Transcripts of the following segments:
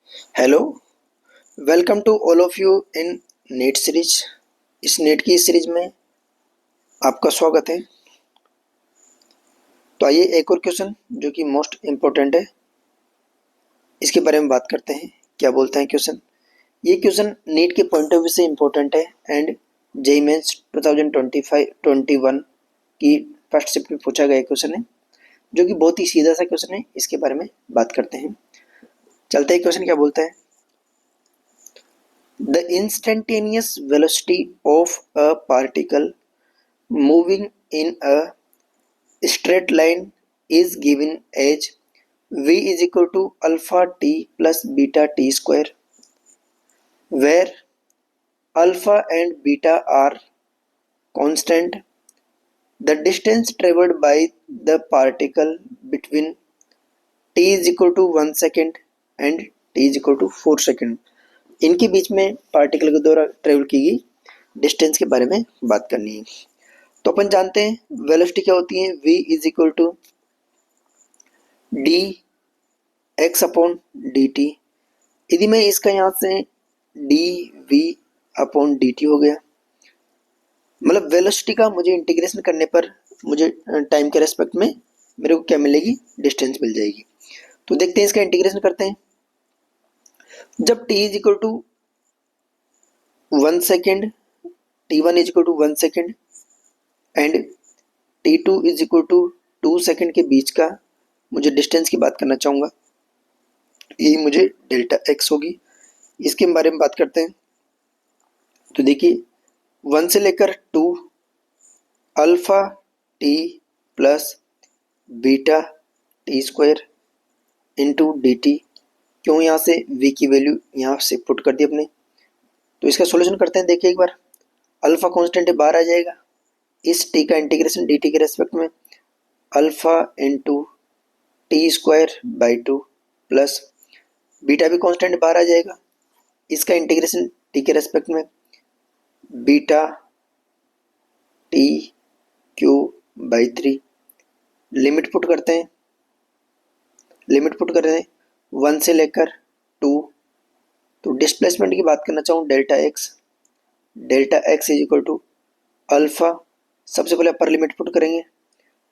Hello, welcome to all of you in NEET series. इस NEET की series में आपका स्वागत है। तो आइए एक और क्वेश्चन जो कि मोस्ट इम्पोर्टेंट है, इसके बारे में बात करते हैं। क्या बोलता है क्वेश्चन? ये क्वेश्चन नीट के पॉइंट ऑफ व्यू से इम्पोर्टेंट है एंड जेईई मेंस 2025-21 की फर्स्ट शिफ्ट में पूछा गया क्वेश्चन है, जो कि बहुत ही सीधा सा क्वेश्चन है। इसके बारे में बात करते हैं। चलते हैं, क्वेश्चन क्या बोलता है। The instantaneous velocity of a particle moving in a straight line is given as v is equal to alpha t plus beta t square, where alpha and beta are constant. The distance traveled by the particle between t is equal to 1 second and t is equal to 4 second. इनके बीच में particle के द्वारा travel की गई distance के बारे में बात करनी है। तो अपन जानते हैं वेलोसिटी क्या होती है। v is equal to d x upon d t. यदि मैं इसका यहाँ से d v upon d t हो गया, मतलब वेलोसिटी का मुझे इंटीग्रेशन करने पर मुझे टाइम के रेस्पेक्ट में मेरे को क्या मिलेगी, डिस्टेंस मिल जाएगी। तो देखते हैं, इसका इंटीग्रेशन करते हैं। जब t is equal to 1 second, t1 is equal to 1 second and t2 is equal to 2 second के बीच का मुझे डिस्टेंस की बात करना चाहूँगा, ये मुझे डेल्टा एक्स होगी। इसके बारे में बात करते हैं। तो देखिए 1 से लेकर 2 alpha T plus beta T square into d T. क्यों यहाँ से v की वैल्यू यहाँ से पुट कर दी अपने। तो इसका सॉल्यूशन करते हैं। देखिए एक बार, अल्फा कांस्टेंट है, बाहर आ जाएगा। इस t का इंटीग्रेशन dt के रेस्पेक्ट में alpha into t square by 2 plus beta भी कांस्टेंट बाहर आ जाएगा। इसका इंटीग्रेशन t के रेस्पेक्ट में beta t cube by 3। Limit put करते हैं। लिमिट पुट कर रहे हैं 1 से लेकर 2। तो डिस्प्लेसमेंट की बात करना चाहूँ, delta x. Delta x is equal to alpha, सबसे पहले अपर लिमिट पुट करेंगे,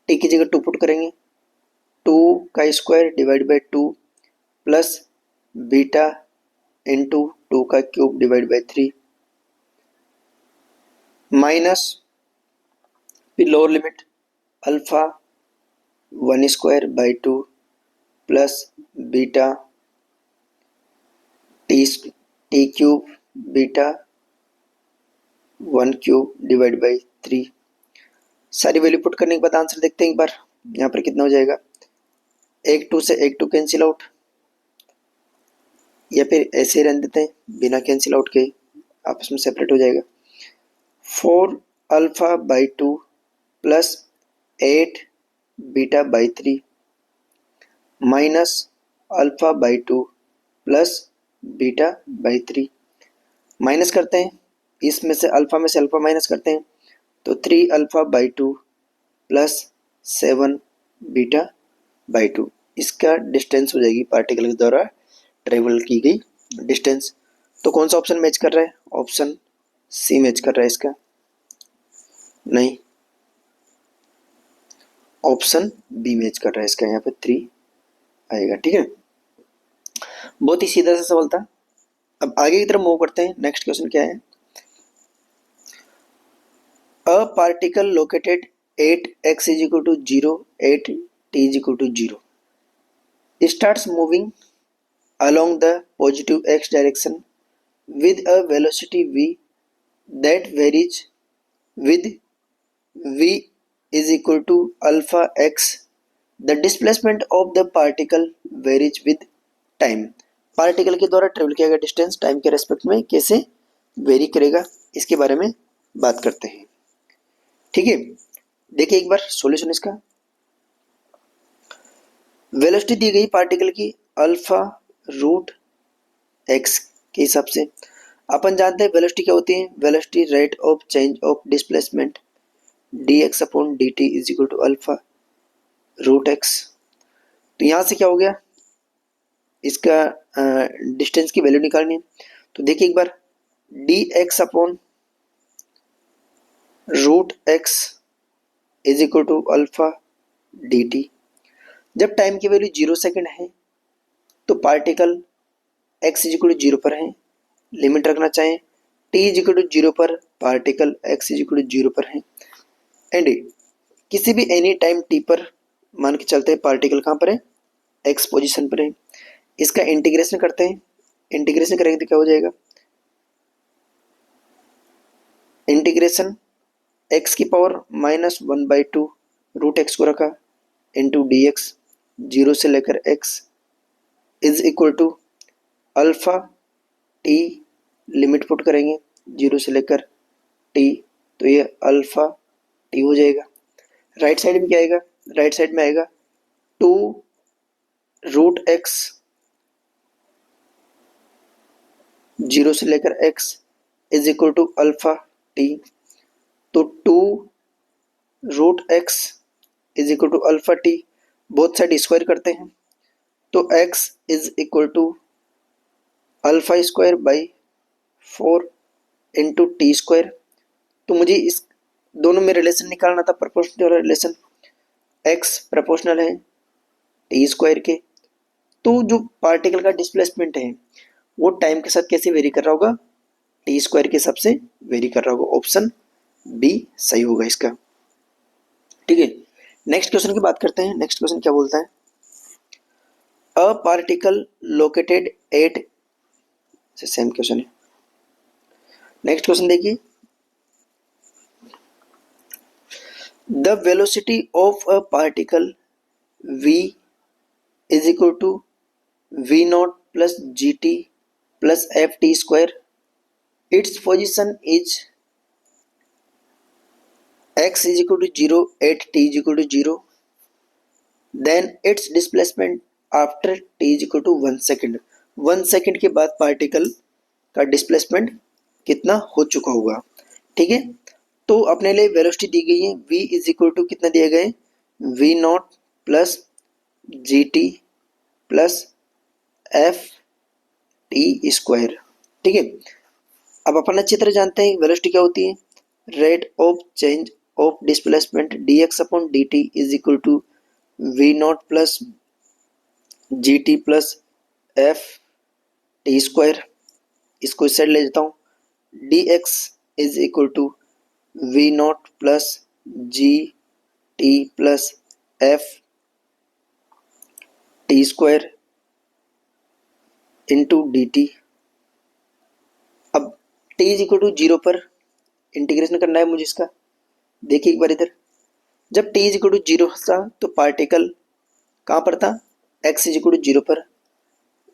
टी की जगह 2 पुट करेंगे, 2 का square divide by 2 plus beta into 2 का क्यूब डिवाइड बाई 3 माइनस फिर lower limit alpha 1 square by 2 plus beta t cube beta 1 cube divide by 3। सारी वैल्यू पुट करने के बाद आंसर देखते हैं एक बार, यहाँ पर कितना हो जाएगा। एक 2 से एक 2 कैंसिल आउट, या फिर ऐसे ही रहने देते हैं बिना कैंसिल आउट के, आपस में सेपरेट हो जाएगा। 4 alpha by 2 plus 8 beta by 3 minus alpha by 2 plus beta by 3। Minus करते हैं, इसमें से अल्फा में से अल्फा माइनस करते हैं, तो 3 alpha by 2 plus 7 beta by 2। इसका डिस्टेंस हो जाएगी पार्टिकल के द्वारा ट्रेवल की गई डिस्टेंस। तो कौन सा ऑप्शन मैच कर रहा है? ऑप्शन सी मैच कर रहा है इसका, नहीं, ऑप्शन बी मैच कर रहा है इसका। यहाँ पे 3 आएगा। ठीक है, बहुत ही सीधा सा सवाल था। अब आगे की तरफ मूव करते हैं। नेक्स्ट क्वेश्चन क्या है। A particle located eight x is equal to 0 at t is equal to 0 starts moving along the positive x direction with a velocity v that varies with v is equal to alpha x. The displacement of the particle varies with time. Particle के द्वारा travel किया गया distance time के respect में कैसे very करेगा, इसके बारे में बात करते हैं। ठीक है, देखिए एक बार सॉल्यूशन इसका। वेलोसिटी दी गई पार्टिकल की अल्फा रूट एक्स के हिसाब से। अपन जानते हैं वेलोसिटी क्या होती है। Velocity rate of change of displacement d x upon d t is equal to alpha root x. तो यहाँ से क्या हो गया, इसका डिस्टेंस की वैल्यू निकालनी है। तो देखिए एक बार, D x upon root x is equal to alpha D T. जब टाइम की वैल्यू 0 सेकेंड है तो particle x is equal to 0 पर है, लिमिट रखना चाहें टी इज इक्वल टू 0 पर, particle x is equal to 0 पर है, एंड किसी भी एनी टाइम टी पर मान के चलते हैं पार्टिकल कहाँ पर है, एक्स पोजीशन पर है। इसका इंटीग्रेशन करते हैं, इंटीग्रेशन करेंगे तो क्या हो जाएगा, इंटीग्रेशन एक्स की पावर -1/2 रूट एक्स को रखा इंटू डी एक्स, 0 से लेकर x is equal to alpha t, limit put करेंगे 0 से लेकर टी, तो ये अल्फा टी हो जाएगा। राइट साइड में क्या आएगा, राइट साइड में आएगा 2 रूट एक्स 0 से लेकर x is equal to alpha t. तो 2 root x is equal to alpha t, both side square करते हैं तो x is equal to alpha square by 4 into t square. तो मुझे इस दोनों में रिलेशन निकालना था, प्रोपोर्शनल रिलेशन, एक्स प्रोपोर्शनल है टी स्क्वायर के। तो जो पार्टिकल का डिस्प्लेसमेंट है वो टाइम के साथ कैसे वेरी कर रहा होगा, टी स्क्वायर के हिसाब से वेरी कर रहा होगा। ऑप्शन बी सही होगा इसका। ठीक है, नेक्स्ट क्वेश्चन की बात करते हैं। नेक्स्ट क्वेश्चन क्या बोलता है, a particle located at, same question है। नेक्स्ट क्वेश्चन देखिए, the velocity of a particle v is equal to v naught plus ji t plus F t square, its position is x is equal to 0 at t is equal to 0, then its displacement after t is equal to 1 second। 1 second के बाद particle का displacement कितना हो चुका होगा। ठीक है, तो अपने लिए वेलोसिटी दी गई है, v इज इक्वल टू कितना दिया गया है, v नॉट प्लस जी t plus F t square. ठीक है, अब अपन अच्छी तरह जानते हैं वेलोसिटी क्या होती है, rate of change of displacement dx upon dt is equal to v naught plus ji t plus F t square. इसको इस साइड ले जाता हूँ, dx is equal to v naught plus ji t plus F t square into d t. अब t is equal to 0 पर integration करना है मुझे इसका। देखिए एक बार इधर, जब t इज इक्वल टू 0 था तो पार्टिकल कहाँ पर था, x इज इक्वल टू 0 पर।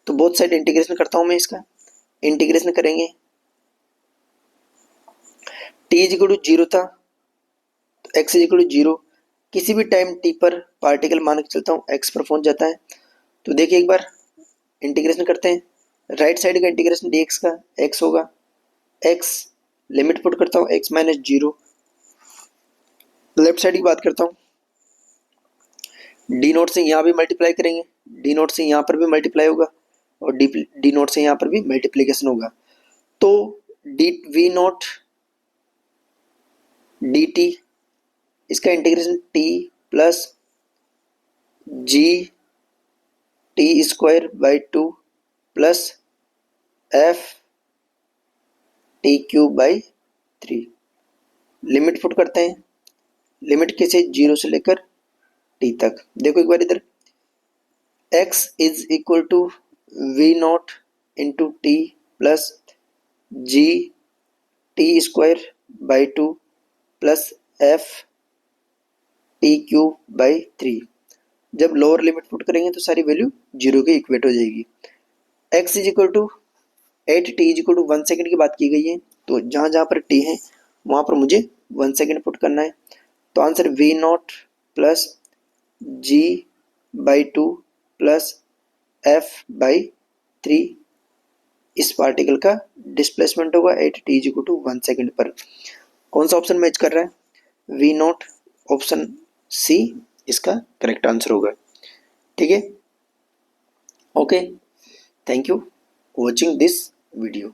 तो बोथ साइड इंटीग्रेशन करता हूँ मैं इसका, इंटीग्रेशन करेंगे t इज इक्वल टू 0 था तो x इज इक्वल टू 0, किसी भी टाइम t पर पार्टिकल मान के चलता हूँ x पर पहुँच जाता है। तो देखिए एक बार इंटीग्रेशन करते हैं, राइट साइड का इंटीग्रेशन dx का x होगा, x लिमिट पुट करता हूँ x माइनस 0, लेफ्ट साइड की बात करता हूँ, डी नोट से यहाँ भी मल्टीप्लाई करेंगे, डी नोट से यहाँ पर भी मल्टीप्लाई होगा और डी नोट से यहाँ पर भी मल्टीप्लीकेशन होगा। तो D V nought D T, इसका integration T plus G T square by 2 plus F T cube by 3। Limit put करते हैं, लिमिट कैसे, 0 से लेकर टी तक। देखो एक बार इधर, x is equal to v naught into t plus G T square by 2 plus F T cube by 3। जब लोअर लिमिट पुट करेंगे तो सारी वैल्यू 0 के इक्वेट हो जाएगी। x is equal to 8, t is equal to 1 second की बात की गई है, तो जहाँ जहाँ पर t है वहाँ पर मुझे 1 सेकेंड पुट करना है। तो answer v naught plus g by 2 plus f by 3 इस पार्टिकल का डिस्प्लेसमेंट होगा at t is equal to 1 second पर। कौन सा ऑप्शन मैच कर रहा है, वी नॉट, ऑप्शन सी इसका करेक्ट आंसर होगा। ठीक है, okay, thank you watching this video.